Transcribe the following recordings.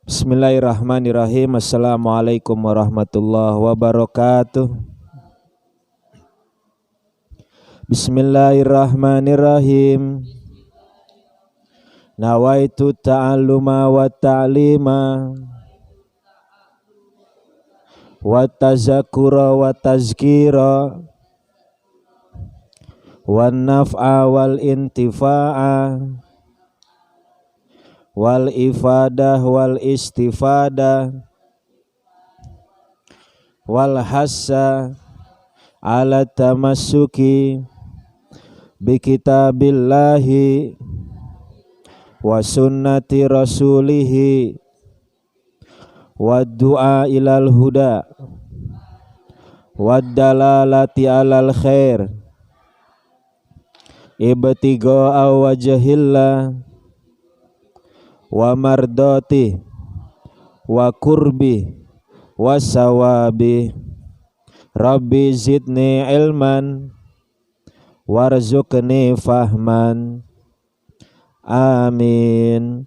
Bismillahirrahmanirrahim. Assalamualaikum warahmatullahi wabarakatuh. Bismillahirrahmanirrahim. Nawaitu ta'alluma wa ta'lima wa tazakura wa tazkira wa naf'a wal intifa'a wal ifadah wal istifadah wal hassa ala tamassuki bi kitabillahi wa sunnati rasulihi wa du'a ilal huda wa dalalati alal khair ibtigaa wajhillah wa mardati wa kurbi wa sawabi rabbi zidni ilman warzuqni fahman amin.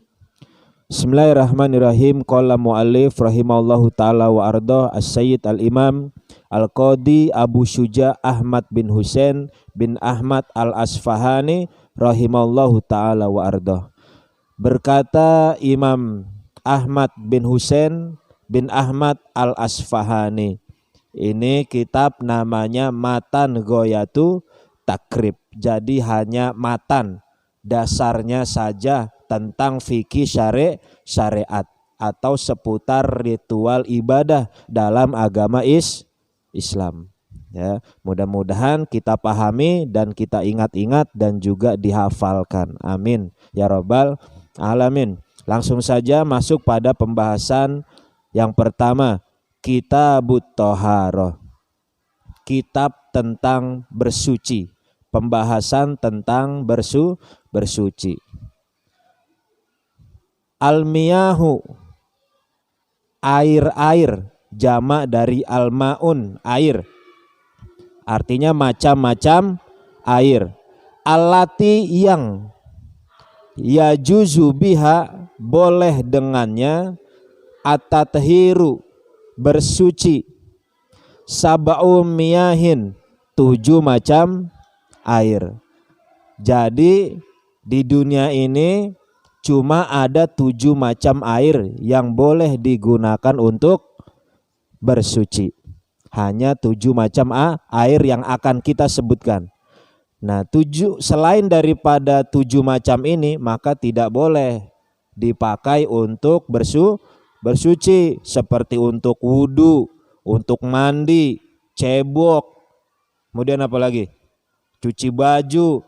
Bismillahirrahmanirrahim. Qala mu'allif rahimallahu ta'ala wa ardah as-sayyid al-imam al-qadi Abu Syuja Ahmad bin Husain bin Ahmad al-Asfahani rahimallahu ta'ala wa ardah. Berkata Imam Ahmad bin Husain bin Ahmad al-Asfahani, ini kitab namanya Matan Ghoyatu Takrib. Jadi hanya matan, dasarnya saja tentang fikih syariat atau seputar ritual ibadah dalam agama Islam. Ya, mudah-mudahan kita pahami dan kita ingat-ingat dan juga dihafalkan. Amin ya rabbal alamin. Langsung saja masuk pada pembahasan yang pertama, Kitabut Thaharah. Kitab tentang bersuci. Pembahasan tentang bersuci. Al-miyahu, air-air, jamak dari al-maun, air. Artinya macam-macam air. Allati yang yajuzu biha, boleh dengannya, at-tathiru, bersuci, sab'u miyahin, 7 macam air. Jadi di dunia ini cuma ada 7 macam air yang boleh digunakan untuk bersuci. Hanya 7 macam air yang akan kita sebutkan. Nah, selain daripada 7 macam ini, maka tidak boleh dipakai untuk bersuci, seperti untuk wudu, untuk mandi, cebok, kemudian apa lagi? Cuci baju,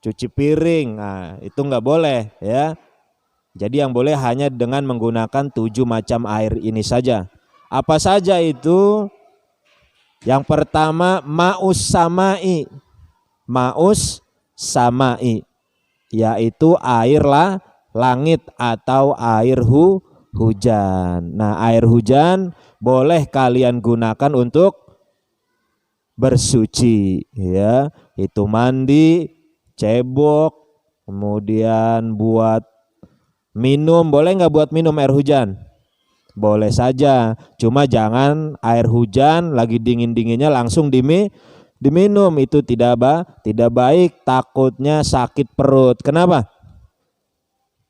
cuci piring. Nah, itu enggak boleh ya. Jadi yang boleh hanya dengan menggunakan 7 macam air ini saja. Apa saja itu? Yang pertama, ma'us samai. Ma'us samai, yaitu air langit atau air hujan. Nah, air hujan boleh kalian gunakan untuk bersuci ya. Itu mandi, cebok, kemudian buat minum. Boleh nggak buat minum air hujan? Boleh saja, cuma jangan air hujan lagi dingin-dinginnya langsung diminum, itu tidak baik, takutnya sakit perut. Kenapa?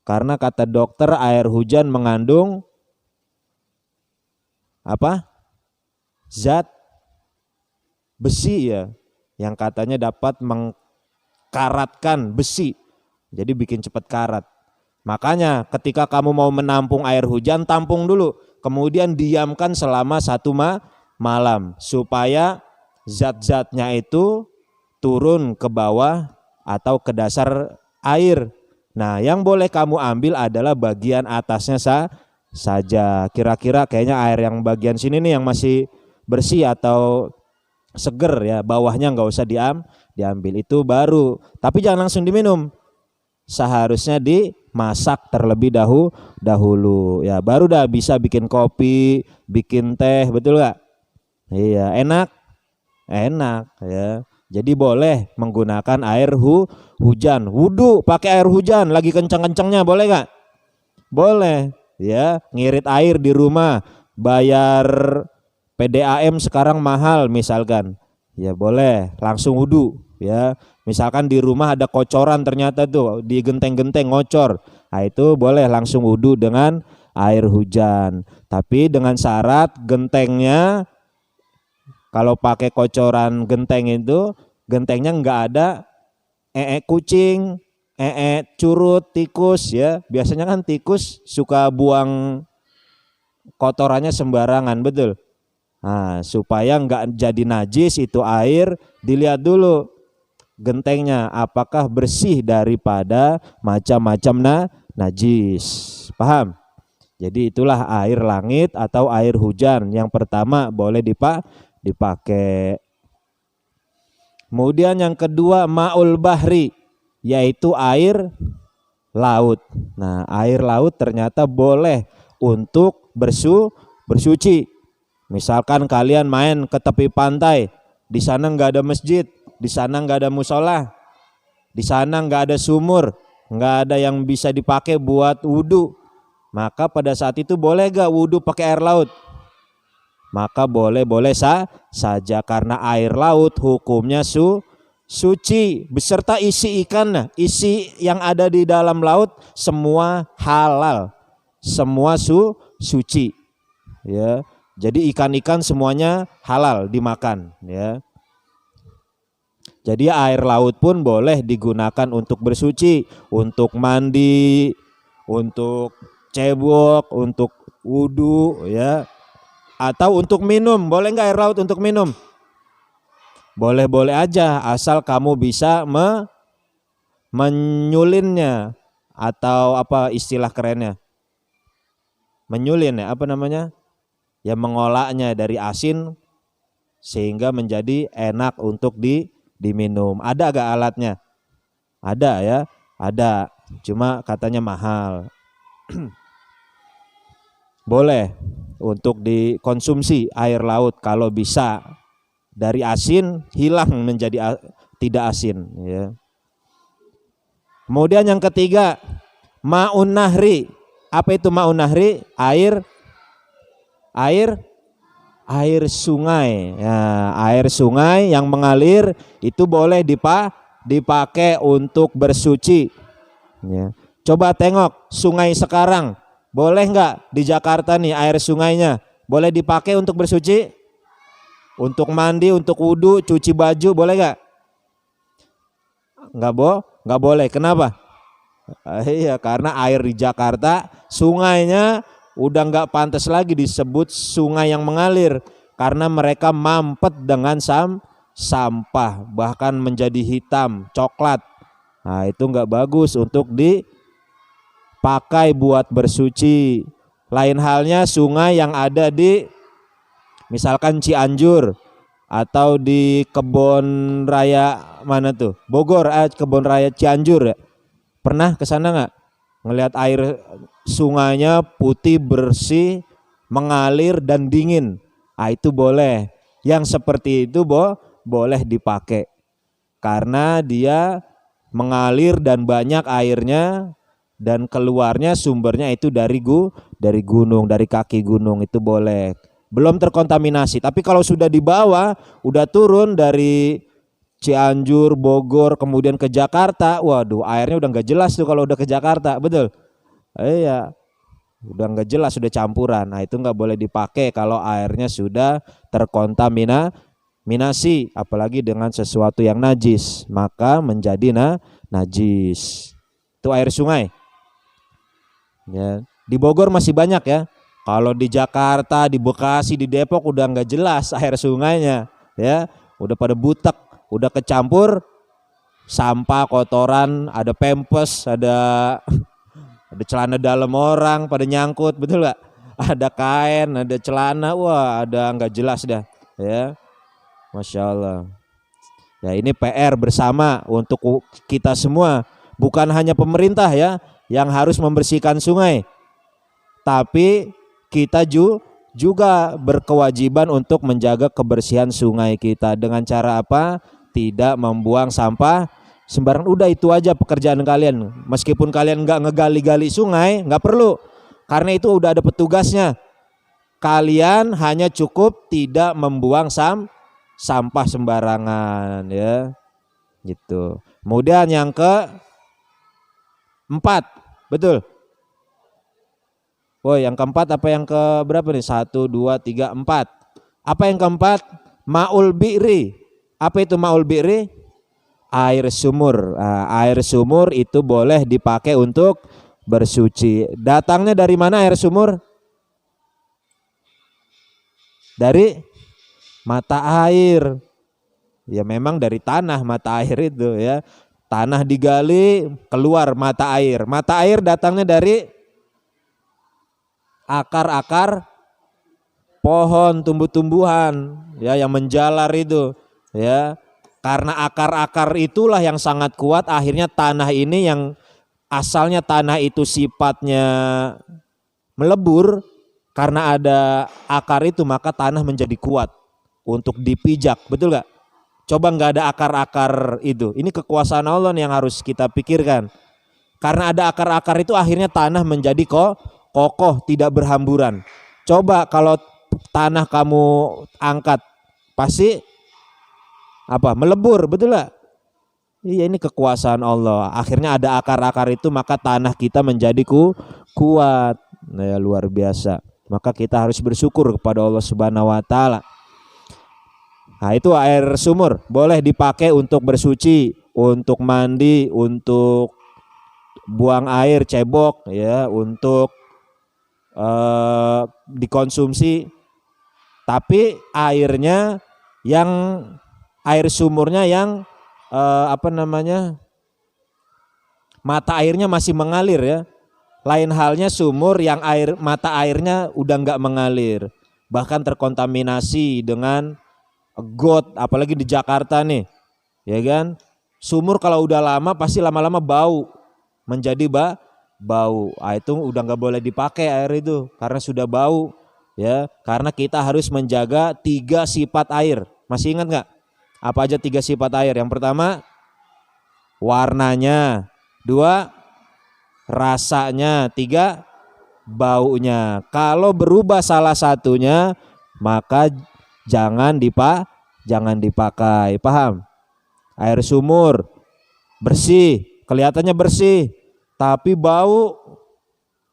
Karena kata dokter air hujan mengandung apa? Zat besi ya, yang katanya dapat mengkaratkan besi, jadi bikin cepat karat. Makanya ketika kamu mau menampung air hujan, tampung dulu, kemudian diamkan selama 1 malam supaya zat-zatnya itu turun ke bawah atau ke dasar air. Nah, yang boleh kamu ambil adalah bagian atasnya saja. Kira-kira kayaknya air yang bagian sini nih yang masih bersih atau seger ya, bawahnya nggak usah diambil, itu baru. Tapi jangan langsung diminum. Seharusnya dimasak terlebih dahulu ya, baru dah bisa bikin kopi, bikin teh, betul gak? Iya, enak ya. Jadi boleh menggunakan air hujan. Wudu pakai air hujan lagi kencang-kencangnya, boleh gak? Boleh. ya, ngirit air di rumah, bayar PDAM sekarang mahal misalkan, ya boleh langsung wudhu ya. Misalkan di rumah ada kocoran ternyata tuh di genteng-genteng ngocor, nah itu boleh langsung wudhu dengan air hujan. Tapi dengan syarat gentengnya, kalau pakai kocoran genteng itu gentengnya nggak ada kucing, curut, tikus ya. Biasanya kan tikus suka buang kotorannya sembarangan, betul. Nah, supaya nggak jadi najis itu air, dilihat dulu gentengnya apakah bersih daripada macam-macam najis. Paham? Jadi itulah air langit atau air hujan. Yang pertama boleh dipakai. Kemudian yang kedua ma'ul bahri, yaitu air laut. Nah, air laut ternyata boleh untuk bersuci. Misalkan kalian main ke tepi pantai, di sana nggak ada masjid, di sana nggak ada musola, di sana nggak ada sumur, nggak ada yang bisa dipakai buat wudhu. Maka pada saat itu boleh gak wudhu pakai air laut? Maka boleh saja, karena air laut hukumnya suci beserta isi ikan. Isi yang ada di dalam laut semua halal, semua suci ya. Jadi ikan-ikan semuanya halal dimakan ya. Jadi air laut pun boleh digunakan untuk bersuci, untuk mandi, untuk cebok, untuk wudhu ya. Atau untuk minum, boleh nggak air laut untuk minum? Boleh-boleh aja, asal kamu bisa menyulinnya, atau apa istilah kerennya? Menyulin ya, apa namanya? Ya, mengolahnya dari asin sehingga menjadi enak untuk diminum. Ada gak alatnya? Ada ya, ada. Cuma katanya mahal. Boleh untuk dikonsumsi air laut kalau bisa dari asin hilang menjadi tidak asin ya. Kemudian yang ketiga ma'un nahri. Apa itu ma'un nahri? Air sungai ya, air sungai yang mengalir itu boleh dipakai untuk bersuci ya. Coba tengok sungai sekarang, boleh nggak di Jakarta nih air sungainya boleh dipakai untuk bersuci, untuk mandi, untuk wudhu, cuci baju, boleh nggak? Nggak boleh. Kenapa? Iya, karena air di Jakarta sungainya udah nggak pantas lagi disebut sungai yang mengalir, karena mereka mampet dengan sampah, bahkan menjadi hitam, coklat. Nah, itu nggak bagus untuk dipakai buat bersuci. Lain halnya sungai yang ada di misalkan Cianjur atau di kebun raya mana tuh? Bogor, kebun raya Cianjur ya. Pernah ke sana nggak? Ngelihat air sungainya putih, bersih, mengalir dan dingin. Ah, itu boleh. Yang seperti itu boleh dipakai. Karena dia mengalir dan banyak airnya dan keluarnya sumbernya itu dari gunung, dari kaki gunung, itu boleh. Belum terkontaminasi. Tapi kalau sudah di bawah, udah turun dari Cianjur, Bogor, kemudian ke Jakarta, waduh, airnya udah nggak jelas tuh kalau udah ke Jakarta, betul? Iya, udah nggak jelas, sudah campuran. Nah, itu nggak boleh dipakai kalau airnya sudah terkontaminasi, apalagi dengan sesuatu yang najis, maka menjadi najis. Itu air sungai. Ya, di Bogor masih banyak ya. Kalau di Jakarta, di Bekasi, di Depok udah nggak jelas air sungainya, ya, udah pada butek. Udah kecampur sampah, kotoran, ada pempes, ada celana dalam orang pada nyangkut, betul gak? Ada kain, ada celana, wah ada nggak jelas dah ya. Masya Allah. Ya, ini PR bersama untuk kita semua. Bukan hanya pemerintah ya yang harus membersihkan sungai, tapi kita juga berkewajiban untuk menjaga kebersihan sungai kita. Dengan cara apa? Tidak membuang sampah sembarang. Udah itu aja pekerjaan kalian. Meskipun kalian nggak ngegali-gali sungai, nggak perlu. Karena itu udah ada petugasnya. Kalian hanya cukup tidak membuang sampah sembarangan ya. Gitu. Kemudian yang keempat, betul. Oh, yang keempat apa yang ke berapa nih? 1, 2, 3, 4. Apa yang keempat? Ma'ul bi'ri. Apa itu ma'ul bi'ri? Air sumur. Nah, air sumur itu boleh dipakai untuk bersuci. Datangnya dari mana air sumur? Dari mata air. Ya memang dari tanah mata air itu ya. Tanah digali keluar mata air. Mata air datangnya dari akar-akar pohon, tumbuh-tumbuhan ya yang menjalar itu ya. Karena akar-akar itulah yang sangat kuat, akhirnya tanah ini yang asalnya tanah itu sifatnya melebur, karena ada akar itu maka tanah menjadi kuat untuk dipijak, betul gak? Coba nggak ada akar-akar itu, ini kekuasaan Allah yang harus kita pikirkan. Karena ada akar-akar itu akhirnya tanah menjadi kokoh, tidak berhamburan. Coba kalau tanah kamu angkat, pasti apa? Melebur, betul gak? Iya, ini kekuasaan Allah. Akhirnya ada akar-akar itu maka tanah kita menjadi kuat. Nah, ya, luar biasa. Maka kita harus bersyukur kepada Allah Subhanahu wa taala. Nah, itu air sumur boleh dipakai untuk bersuci, untuk mandi, untuk buang air cebok ya, untuk dikonsumsi. Tapi airnya yang air sumurnya yang mata airnya masih mengalir ya. Lain halnya sumur yang mata airnya udah nggak mengalir, bahkan terkontaminasi dengan got, apalagi di Jakarta nih ya kan. Sumur kalau udah lama pasti lama-lama bau, menjadi bau. Itu udah nggak boleh dipakai air itu karena sudah bau ya. Karena kita harus menjaga 3 sifat air. Masih ingat nggak? Apa aja 3 sifat air? Yang pertama warnanya, 2 rasanya, 3 baunya. Kalau berubah salah satunya maka jangan dipakai. Paham? Air sumur bersih, kelihatannya bersih tapi bau,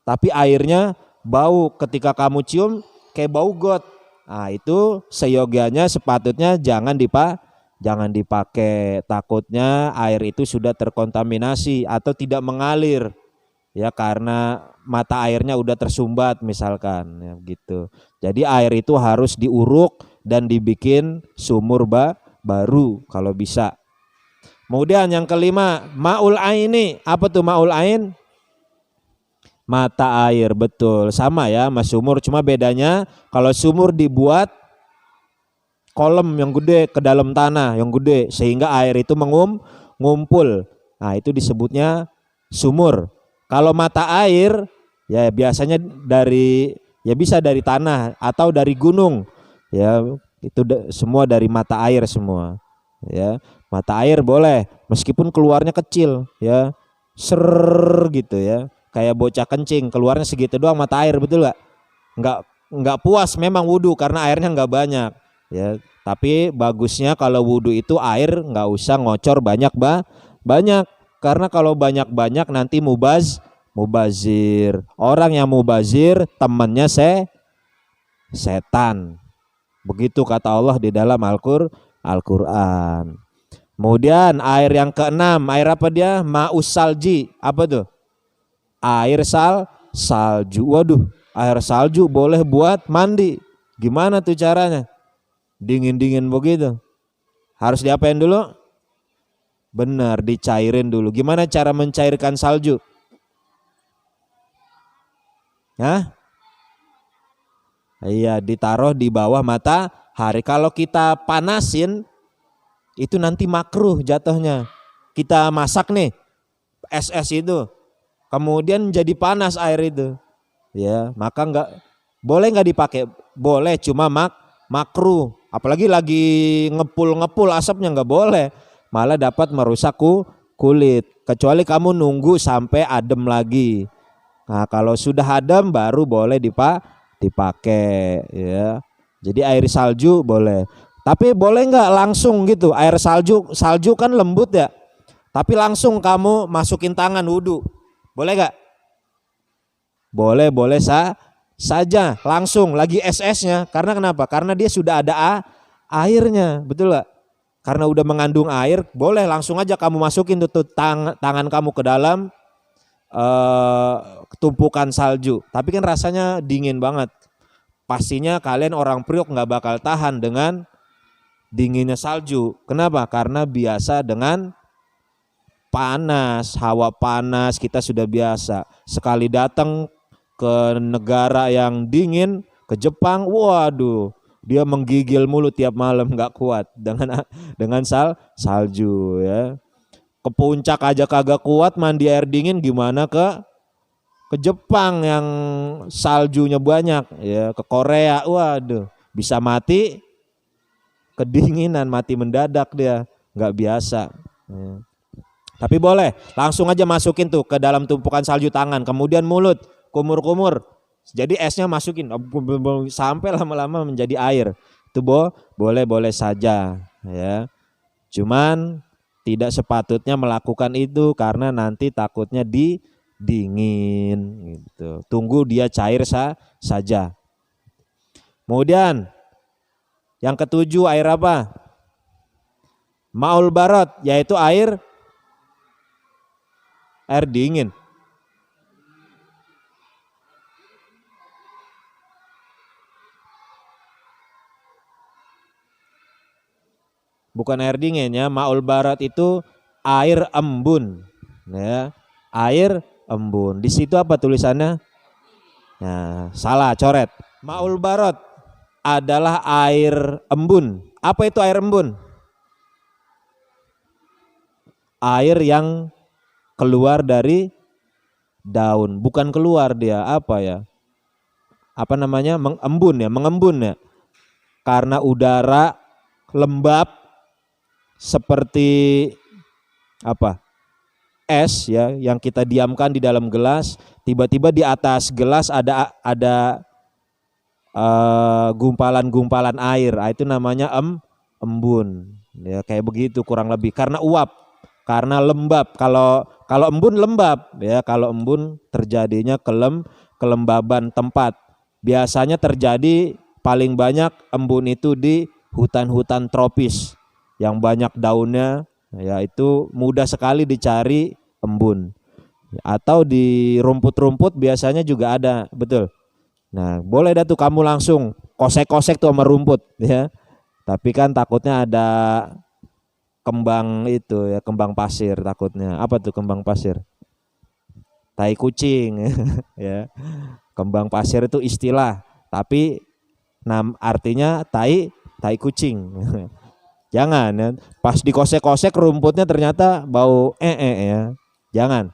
tapi airnya bau, ketika kamu cium kayak bau got. Nah, itu seyogianya sepatutnya jangan dipakai. Takutnya air itu sudah terkontaminasi atau tidak mengalir ya, karena mata airnya udah tersumbat misalkan ya, gitu. Jadi air itu harus diuruk dan dibikin sumur baru kalau bisa. Kemudian yang kelima, ma'ul aini. Apa tuh ma'ul ain? Mata air, betul. Sama ya sama sumur, cuma bedanya kalau sumur dibuat kolom yang gede ke dalam tanah yang gede sehingga air itu ngumpul. Nah, itu disebutnya sumur. Kalau mata air ya biasanya bisa dari tanah atau dari gunung. Ya, itu semua dari mata air semua. Ya, mata air boleh meskipun keluarnya kecil ya. Gitu ya. Kayak bocah kencing keluarnya segitu doang mata air, betul gak? Enggak puas memang wudu karena airnya enggak banyak ya. Tapi bagusnya kalau wudu itu air enggak usah ngocor banyak. Karena kalau banyak nanti mubazir. Orang yang mubazir temannya setan. Begitu kata Allah di dalam Al-Qur'an. Kemudian air yang keenam, air apa dia? Ma'us salji. Apa tuh? Air salju. Waduh, air salju boleh buat mandi. Gimana tuh caranya? Dingin-dingin begitu. Harus diapain dulu? Benar, dicairin dulu. Gimana cara mencairkan salju? Hah? Iya, ditaruh di bawah matahari. Kalau kita panasin itu nanti makruh jatuhnya. Kita masak nih es itu, kemudian jadi panas air itu. Ya, maka boleh dipakai? Boleh, cuma makruh. Apalagi lagi ngepul asapnya nggak boleh. Malah dapat merusak kulit. Kecuali kamu nunggu sampai adem lagi. Nah, kalau sudah adem baru boleh dipakai ya. Jadi air salju boleh. Tapi boleh nggak langsung gitu air salju kan lembut ya. Tapi langsung kamu masukin tangan wudhu. Boleh nggak? Boleh saja langsung lagi es-esnya. Karena kenapa? Karena dia sudah ada airnya, betul nggak? Karena udah mengandung air, boleh langsung aja kamu masukin tuh tangan kamu ke dalam tumpukan salju. Tapi kan rasanya dingin banget. Pastinya kalian orang Priok nggak bakal tahan dengan dinginnya salju. Kenapa? Karena biasa dengan panas, hawa panas, kita sudah biasa. Sekali datang ke negara yang dingin, ke Jepang, waduh, dia menggigil mulu tiap malam, nggak kuat dengan salju ya. Ke puncak aja kagak kuat mandi air dingin, gimana ke Jepang yang saljunya banyak ya, ke Korea, waduh, bisa mati kedinginan, mati mendadak dia, nggak biasa ya. Tapi boleh langsung aja masukin tuh ke dalam tumpukan salju tangan, kemudian mulut, kumur-kumur, jadi esnya masukin sampai lama-lama menjadi air. Itu boleh saja ya. Cuman tidak sepatutnya melakukan itu karena nanti takutnya dingin gitu. Tunggu dia cair saja. Kemudian yang ketujuh, air apa? Ma'ul barad, yaitu air dingin. Bukan air dingin ya, ma'ul barad itu air embun ya, air embun. Di situ apa tulisannya? Nah, salah, coret. Ma'ul barad adalah air embun. Apa itu air embun? Air yang keluar dari daun, bukan keluar dia apa ya? Apa namanya? Mengembun ya. Karena udara lembab seperti apa? Es ya, yang kita diamkan di dalam gelas, tiba-tiba di atas gelas ada gumpalan-gumpalan air, itu namanya embun ya, kayak begitu kurang lebih, karena uap, karena lembab. Kalau embun lembab ya, kalau embun terjadinya kelembaban tempat. Biasanya terjadi paling banyak embun itu di hutan-hutan tropis yang banyak daunnya ya, itu mudah sekali dicari embun. Atau di rumput-rumput biasanya juga ada, betul. Nah, boleh dah tuh kamu langsung kosek-kosek tuh sama rumput ya. Tapi kan takutnya ada kembang itu ya, kembang pasir takutnya. Apa tuh kembang pasir? Tai kucing ya. Kembang pasir itu istilah, tapi artinya tai kucing. Jangan ya. Pas dikosek-kosek rumputnya ternyata bau ya. Jangan.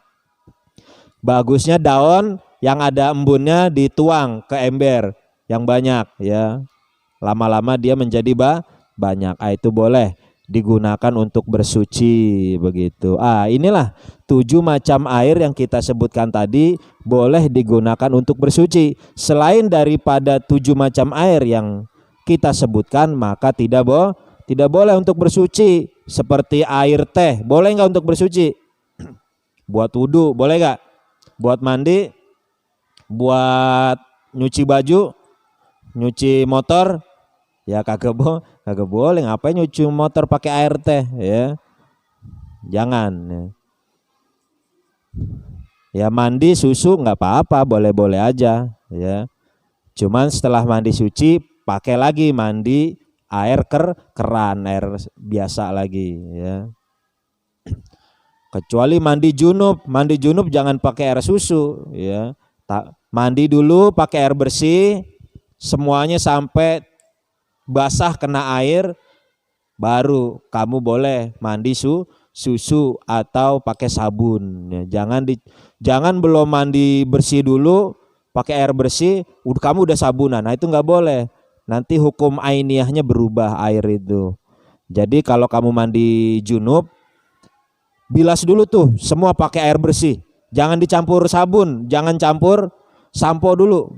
Bagusnya daun yang ada embunnya dituang ke ember yang banyak ya. Lama-lama dia menjadi banyak. Itu boleh digunakan untuk bersuci begitu. Inilah 7 macam air yang kita sebutkan tadi boleh digunakan untuk bersuci. Selain daripada 7 macam air yang kita sebutkan, maka tidak boleh untuk bersuci. Seperti air teh, boleh nggak untuk bersuci? Buat wudhu boleh nggak? Buat mandi, buat nyuci baju, nyuci motor, ya kagak boleh. Ngapain nyuci motor pakai air teh ya? Jangan ya. Mandi susu nggak apa-apa, boleh aja ya. Cuman setelah mandi suci pakai lagi mandi air keran, air biasa lagi ya. Kecuali mandi junub jangan pakai air susu ya. Mandi dulu pakai air bersih semuanya sampai basah kena air, baru kamu boleh mandi susu atau pakai sabun ya. Jangan belum mandi bersih dulu pakai air bersih kamu udah sabunan. Nah, itu nggak boleh. Nanti hukum ainiyahnya berubah air itu. Jadi kalau kamu mandi junub, bilas dulu tuh semua pakai air bersih. Jangan dicampur sabun, jangan campur sampo dulu.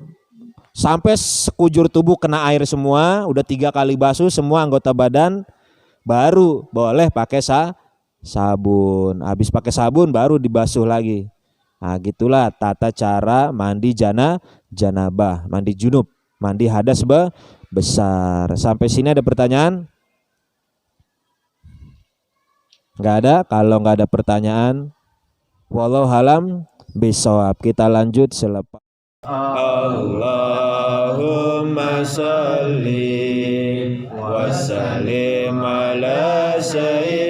Sampai sekujur tubuh kena air semua, udah 3 kali basuh semua anggota badan, baru boleh pakai sabun. Habis pakai sabun baru dibasuh lagi. Nah, gitulah tata cara mandi janabah, mandi junub, mandi hadas besar. Sampai sini ada pertanyaan? Nggak ada. Kalau nggak ada pertanyaan, wallahu alam bisawab. Kita lanjut selepas. Allahumma sholli wa sallim ala sayyidina